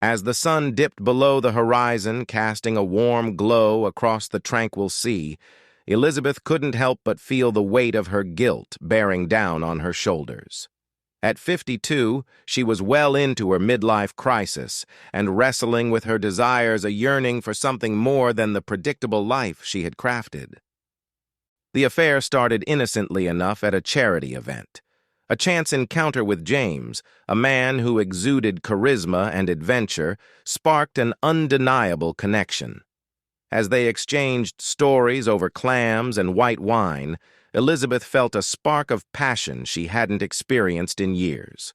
As the sun dipped below the horizon, casting a warm glow across the tranquil sea, Elizabeth couldn't help but feel the weight of her guilt bearing down on her shoulders. At 52, she was well into her midlife crisis and wrestling with her desires, a yearning for something more than the predictable life she had crafted. The affair started innocently enough at a charity event. A chance encounter with James, a man who exuded charisma and adventure, sparked an undeniable connection. As they exchanged stories over clams and white wine, Elizabeth felt a spark of passion she hadn't experienced in years.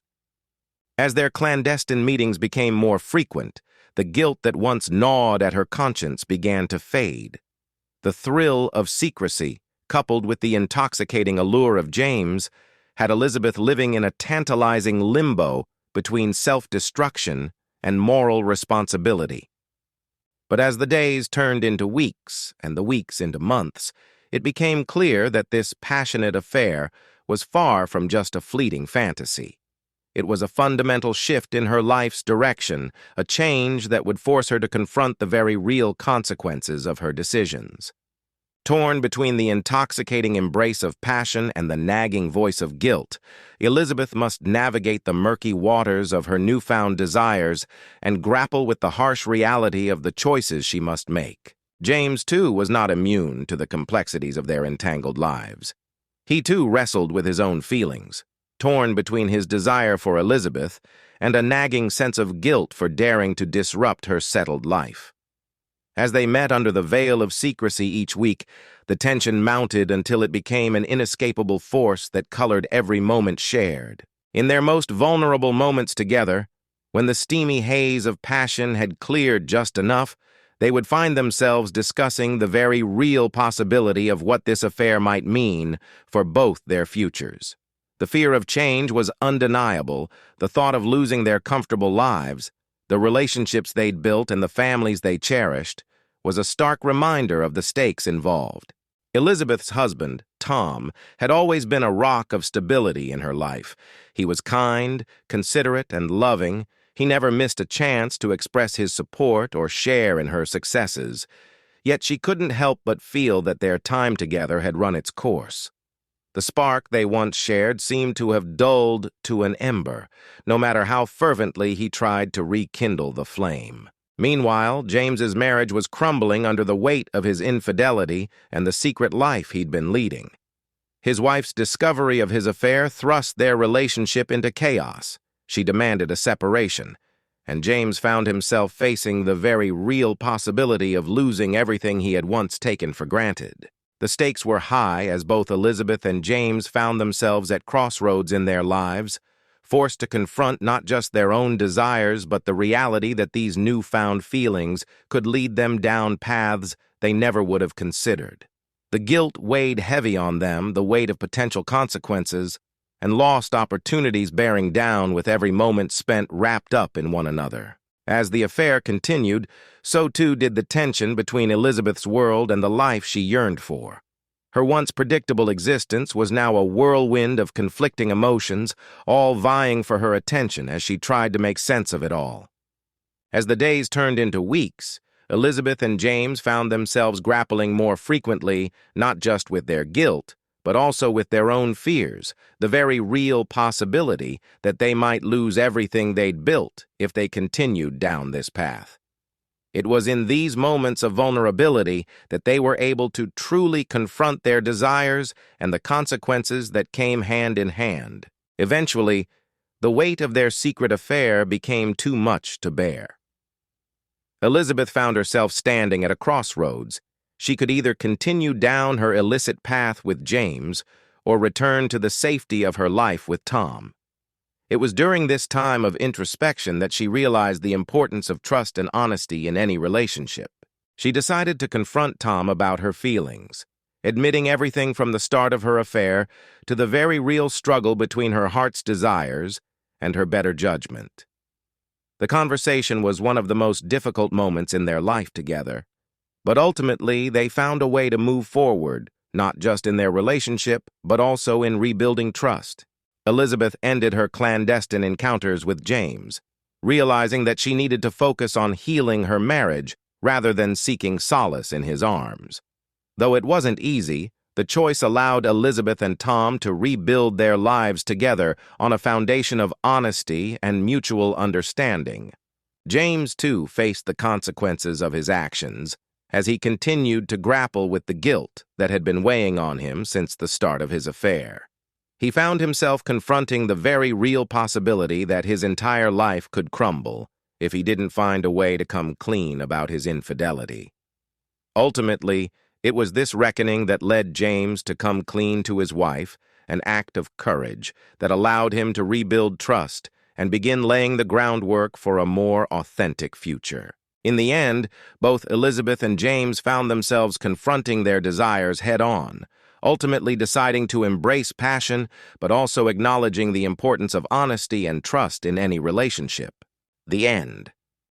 As their clandestine meetings became more frequent, the guilt that once gnawed at her conscience began to fade. The thrill of secrecy, coupled with the intoxicating allure of James, had Elizabeth living in a tantalizing limbo between self-destruction and moral responsibility. But as the days turned into weeks and the weeks into months, it became clear that this passionate affair was far from just a fleeting fantasy. It was a fundamental shift in her life's direction, a change that would force her to confront the very real consequences of her decisions. Torn between the intoxicating embrace of passion and the nagging voice of guilt, Elizabeth must navigate the murky waters of her newfound desires and grapple with the harsh reality of the choices she must make. James, too, was not immune to the complexities of their entangled lives. He, too, wrestled with his own feelings, torn between his desire for Elizabeth and a nagging sense of guilt for daring to disrupt her settled life. As they met under the veil of secrecy each week, the tension mounted until it became an inescapable force that colored every moment shared. In their most vulnerable moments together, when the steamy haze of passion had cleared just enough, they would find themselves discussing the very real possibility of what this affair might mean for both their futures. The fear of change was undeniable, the thought of losing their comfortable lives, the relationships they'd built and the families they cherished, was a stark reminder of the stakes involved. Elizabeth's husband, Tom, had always been a rock of stability in her life. He was kind, considerate, and loving. He never missed a chance to express his support or share in her successes. Yet she couldn't help but feel that their time together had run its course. The spark they once shared seemed to have dulled to an ember, no matter how fervently he tried to rekindle the flame. Meanwhile, James's marriage was crumbling under the weight of his infidelity and the secret life he'd been leading. His wife's discovery of his affair thrust their relationship into chaos. She demanded a separation, and James found himself facing the very real possibility of losing everything he had once taken for granted. The stakes were high as both Elizabeth and James found themselves at crossroads in their lives, forced to confront not just their own desires but the reality that these newfound feelings could lead them down paths they never would have considered. The guilt weighed heavy on them, the weight of potential consequences, and lost opportunities bearing down with every moment spent wrapped up in one another. As the affair continued, so too did the tension between Elizabeth's world and the life she yearned for. Her once predictable existence was now a whirlwind of conflicting emotions, all vying for her attention as she tried to make sense of it all. As the days turned into weeks, Elizabeth and James found themselves grappling more frequently not just with their guilt, but also with their own fears, the very real possibility that they might lose everything they'd built if they continued down this path. It was in these moments of vulnerability that they were able to truly confront their desires and the consequences that came hand in hand. Eventually, the weight of their secret affair became too much to bear. Elizabeth found herself standing at a crossroads. She could either continue down her illicit path with James or return to the safety of her life with Tom. It was during this time of introspection that she realized the importance of trust and honesty in any relationship. She decided to confront Tom about her feelings, admitting everything from the start of her affair to the very real struggle between her heart's desires and her better judgment. The conversation was one of the most difficult moments in their life together, but ultimately they found a way to move forward, not just in their relationship, but also in rebuilding trust. Elizabeth ended her clandestine encounters with James, realizing that she needed to focus on healing her marriage rather than seeking solace in his arms. Though it wasn't easy, the choice allowed Elizabeth and Tom to rebuild their lives together on a foundation of honesty and mutual understanding. James, too, faced the consequences of his actions as he continued to grapple with the guilt that had been weighing on him since the start of his affair. He found himself confronting the very real possibility that his entire life could crumble if he didn't find a way to come clean about his infidelity. Ultimately, it was this reckoning that led James to come clean to his wife, an act of courage that allowed him to rebuild trust and begin laying the groundwork for a more authentic future. In the end, both Elizabeth and James found themselves confronting their desires head-on, ultimately deciding to embrace passion but also acknowledging the importance of honesty and trust in any relationship. The end.